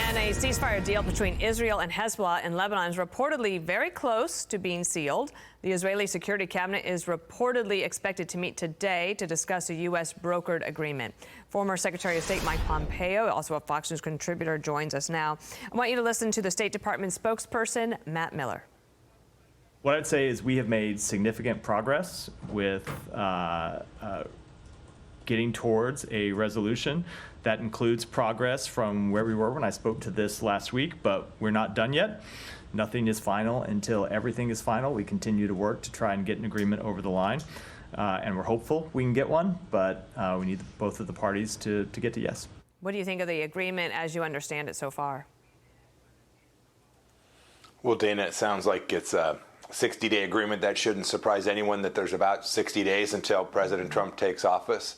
And a ceasefire deal between Israel and Hezbollah in Lebanon is reportedly very close to being sealed. The Israeli Security Cabinet is reportedly expected to meet today to discuss a U.S. brokered agreement. Former Secretary of State Mike Pompeo, also a Fox News contributor, joins us now. I want you to listen to the State Department spokesperson, Matt Miller. What I'd say is we have made significant progress with getting towards a resolution. That includes progress from where we were when I spoke to this last week, but we're not done yet. Nothing is final until everything is final. We continue to work to try and get an agreement over the line, and we're hopeful we can get one, but we need both of the parties to get to yes. What do you think of the agreement as you understand it so far? Well, Dana, it sounds like it's a 60-day agreement. That shouldn't surprise anyone that there's about 60 days until President Trump takes office.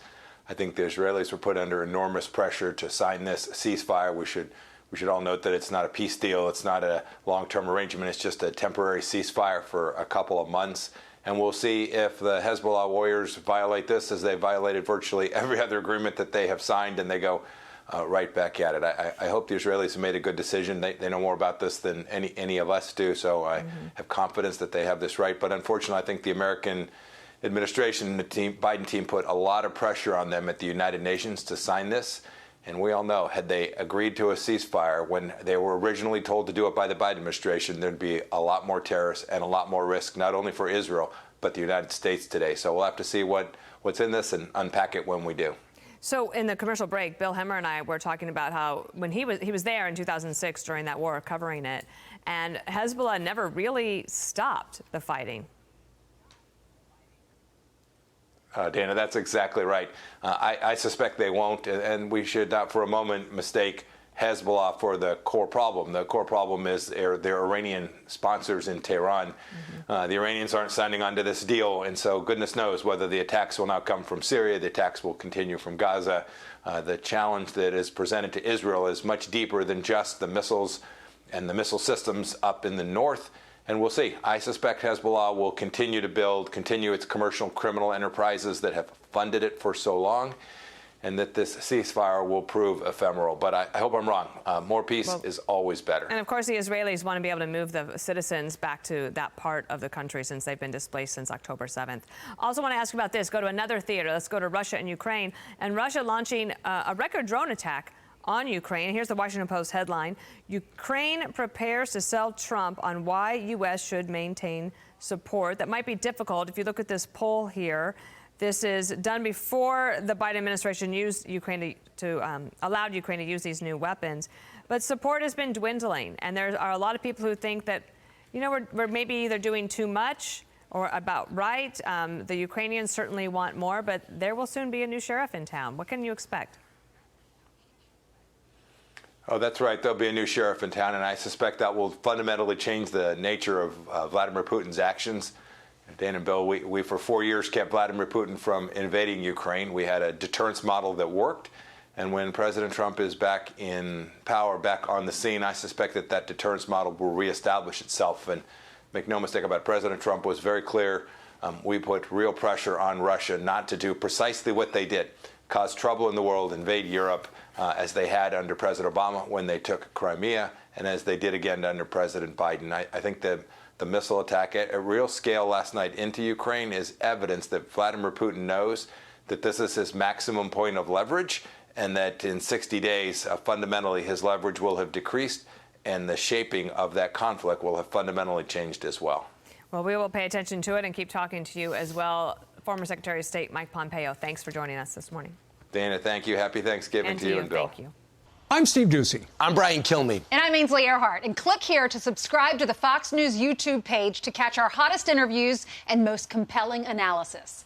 I think the Israelis were put under enormous pressure to sign this ceasefire. We should all note that it's not a peace deal. It's not a long-term arrangement. It's just a temporary ceasefire for a couple of months. And we'll see if the Hezbollah warriors violate this, as they violated virtually every other agreement that they have signed, and they go right back at it. I hope the Israelis have made a good decision. They know more about this than any of us do, so I have confidence that they have this right. But unfortunately, I think the American administration and the Biden team put a lot of pressure on them at the United Nations to sign this. And we all know, had they agreed to a ceasefire when they were originally told to do it by the Biden administration, there'd be a lot more terrorists and a lot more risk, not only for Israel, but the United States today. So we'll have to see what's in this and unpack it when we do. So in the commercial break, Bill Hemmer and I were talking about how when he was there in 2006 during that war, covering it, and Hezbollah never really stopped the fighting. Dana, that's exactly right. I suspect they won't, and we should not for a moment mistake Hezbollah for the core problem. The core problem is their Iranian sponsors in Tehran. The Iranians aren't signing on to this deal, and so goodness knows whether the attacks will now come from Syria, the attacks will continue from Gaza. The challenge that is presented to Israel is much deeper than just the missiles and the missile systems up in the north. And we'll see. I suspect Hezbollah will continue to continue its commercial criminal enterprises that have funded it for so long, and that this ceasefire will prove ephemeral. But I hope I'm wrong. More peace is always better. And of course, the Israelis want to be able to move the citizens back to that part of the country since they've been displaced since October 7th. Also want to ask you about this. Go to another theater. Let's go to Russia and Ukraine. And Russia launching a record drone attack on Ukraine. Here's the Washington Post headline: Ukraine prepares to sell Trump on why U.S. should maintain support. That might be difficult. If you look at this poll here, this is done before the Biden administration used Ukraine allowed Ukraine to use these new weapons. But support has been dwindling, and there are a lot of people who think that, we're maybe either doing too much or about right. The Ukrainians certainly want more, but there will soon be a new sheriff in town. What can you expect? Oh, that's right. There'll be a new sheriff in town, and I suspect that will fundamentally change the nature of Vladimir Putin's actions. Dan and Bill, we for 4 years kept Vladimir Putin from invading Ukraine. We had a deterrence model that worked, and when President Trump is back in power, back on the scene, I suspect that deterrence model will reestablish itself. And make no mistake about it, President Trump was very clear. We put real pressure on Russia not to do precisely what they did: cause trouble in the world, invade Europe, as they had under President Obama when they took Crimea, and as they did again under President Biden. I think the missile attack at a real scale last night into Ukraine is evidence that Vladimir Putin knows that this is his maximum point of leverage, and that in 60 days, fundamentally, his leverage will have decreased, and the shaping of that conflict will have fundamentally changed as well. Well, we will pay attention to it and keep talking to you as well. Former Secretary of State Mike Pompeo, thanks for joining us this morning. Dana, thank you. Happy Thanksgiving to you and Bill. Thank you. I'm Steve Ducey. I'm Brian Kilmeade. And I'm Ainsley Earhart. And click here to subscribe to the Fox News YouTube page to catch our hottest interviews and most compelling analysis.